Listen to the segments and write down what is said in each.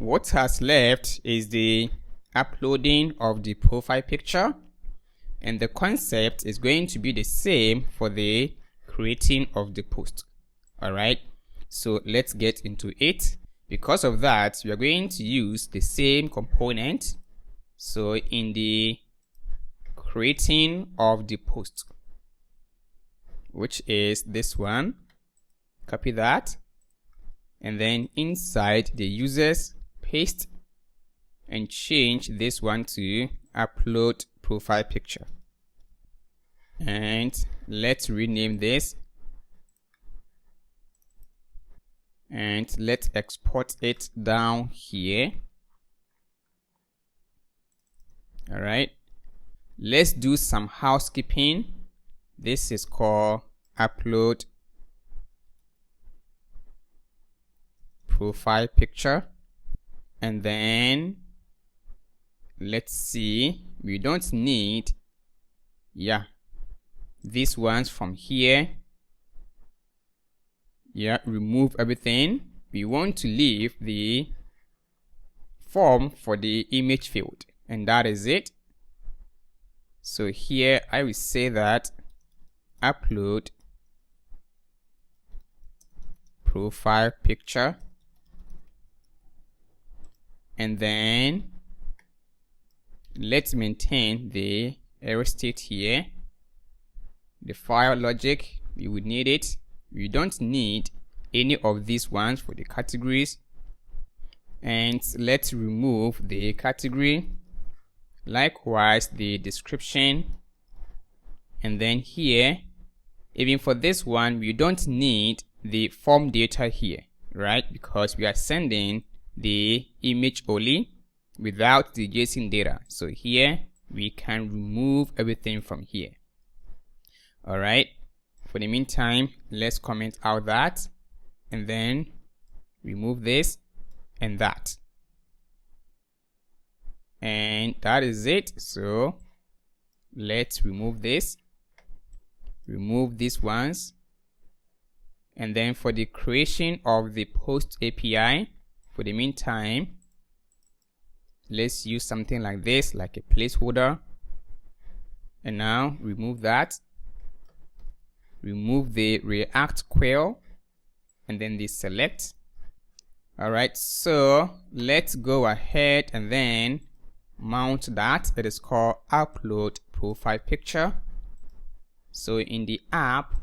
what has left is the uploading of the profile picture, and the concept is going to be the same for the creating of the post. All right, so let's get into it. Because of that, we are going to use the same component. So in the creating of the post, which is this one, copy that, and then inside the users, paste and change this one to upload profile picture. And let's rename this, and let's export it down here. All right, let's do some housekeeping. This is called upload profile picture, and then let's see, we don't need these ones from here. Remove everything. We want to leave the form for the image field, and that is it. So here I will say that upload profile picture, and then let's maintain the error state here. The file logic, we would need it. We don't need any of these ones for the categories, and let's remove the category, likewise the description. And then here, even for this one, we don't need the form data here, right? Because we are sending the image only without the JSON data. So here we can remove everything from here. All right, for the meantime, let's comment out that, and then remove this and that, and that is it. So let's remove this, remove these ones, and then for the creation of the post API, for the meantime, let's use something like this, like a placeholder. And now remove that, remove the React query, and then the select. All right, so let's go ahead and then mount that. It is called upload profile picture. So in the app,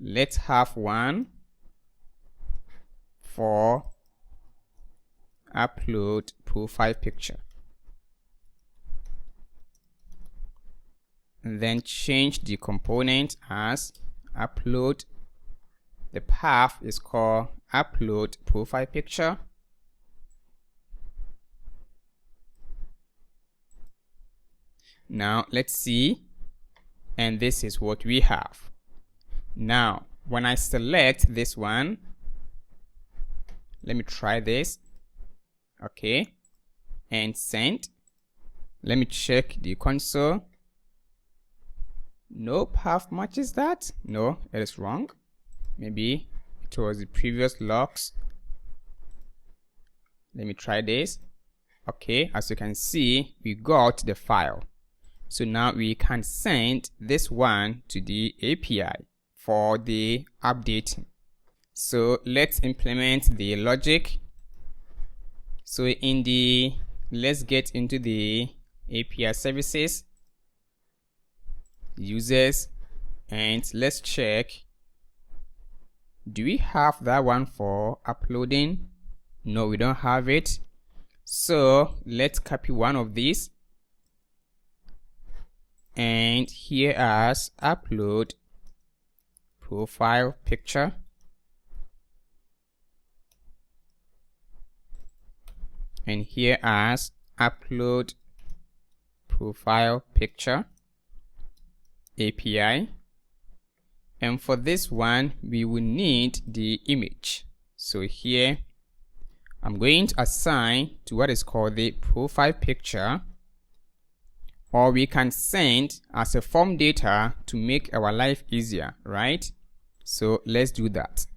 let's have one for upload profile picture, and then change the component as upload. The path is called upload profile picture. Now let's see, and this is what we have. Now when I select this one, let me try this. Okay, and send. Let me check the console. No path matches that. No, it is wrong. Maybe it was the previous logs. Let me try this. Okay, as you can see, we got the file. So now we can send this one to the API for the updating. So let's implement the logic. So in the, let's get into the API services, users, and let's check, do we have that one for uploading? No, we don't have it. So let's copy one of these, and here as upload profile picture, and here as upload profile picture API. And for this one, we will need the image. So here, I'm going to assign to what is called the profile picture, or we can send as a form data to make our life easier, right? So let's do that.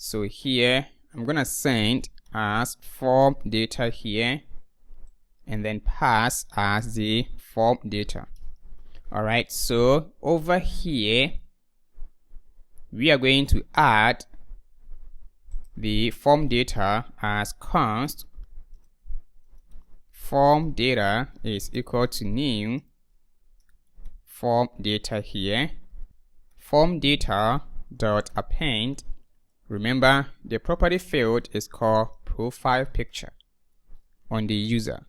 So here I'm gonna send as form data here, and then pass as the form data. All right, so over here we are going to add the form data as const form data is equal to new form data here, form data dot append. Remember, the property field is called profile picture on the user,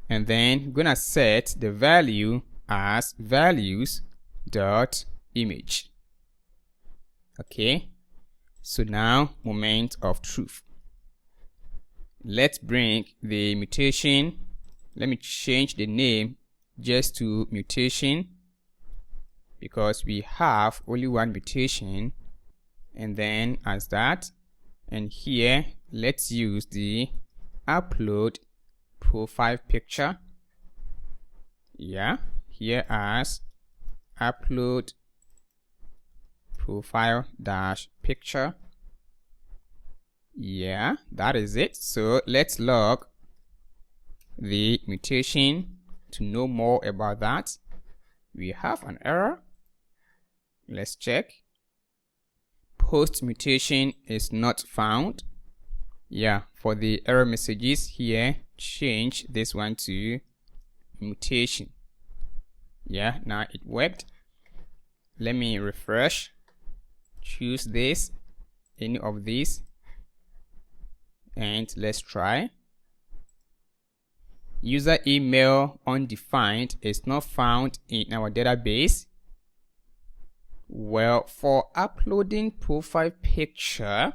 and then gonna set the value as values dot image. Okay, so now moment of truth. Let's bring the mutation. Let me change the name just to mutation, because we have only one mutation, and then as that, and here let's use the upload profile picture. Yeah, here as upload profile dash picture. Yeah, that is it. So let's log the mutation to know more about that. We have an error. Let's check. Post mutation is not found. Yeah, for the error messages here, change this one to mutation. Yeah, now it worked. Let me refresh. Choose this, any of these, and let's try. User email undefined is not found in our database. Well, for uploading profile picture,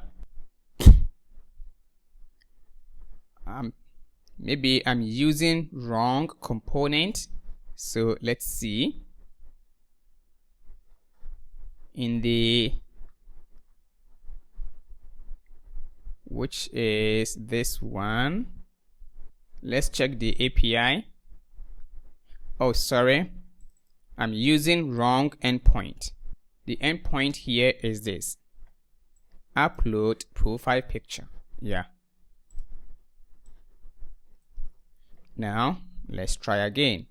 maybe I'm using wrong component. So let's see. In the, which is this one, let's check the API. Oh, sorry, I'm using wrong endpoint. The endpoint here is this, upload profile picture. Yeah. Now let's try again.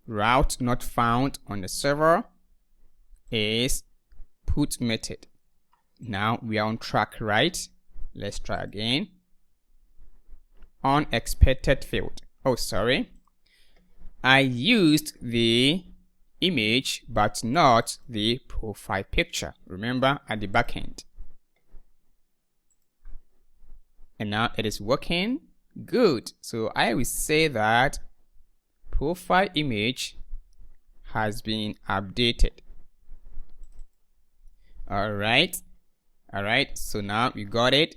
Route not found on the server is put method. Now we are on track, right? Let's try again. Unexpected field. Oh, sorry, I used the image but not the profile picture, remember, at the back end. And now it is working good. So I will say that profile image has been updated. All right, so now we got it.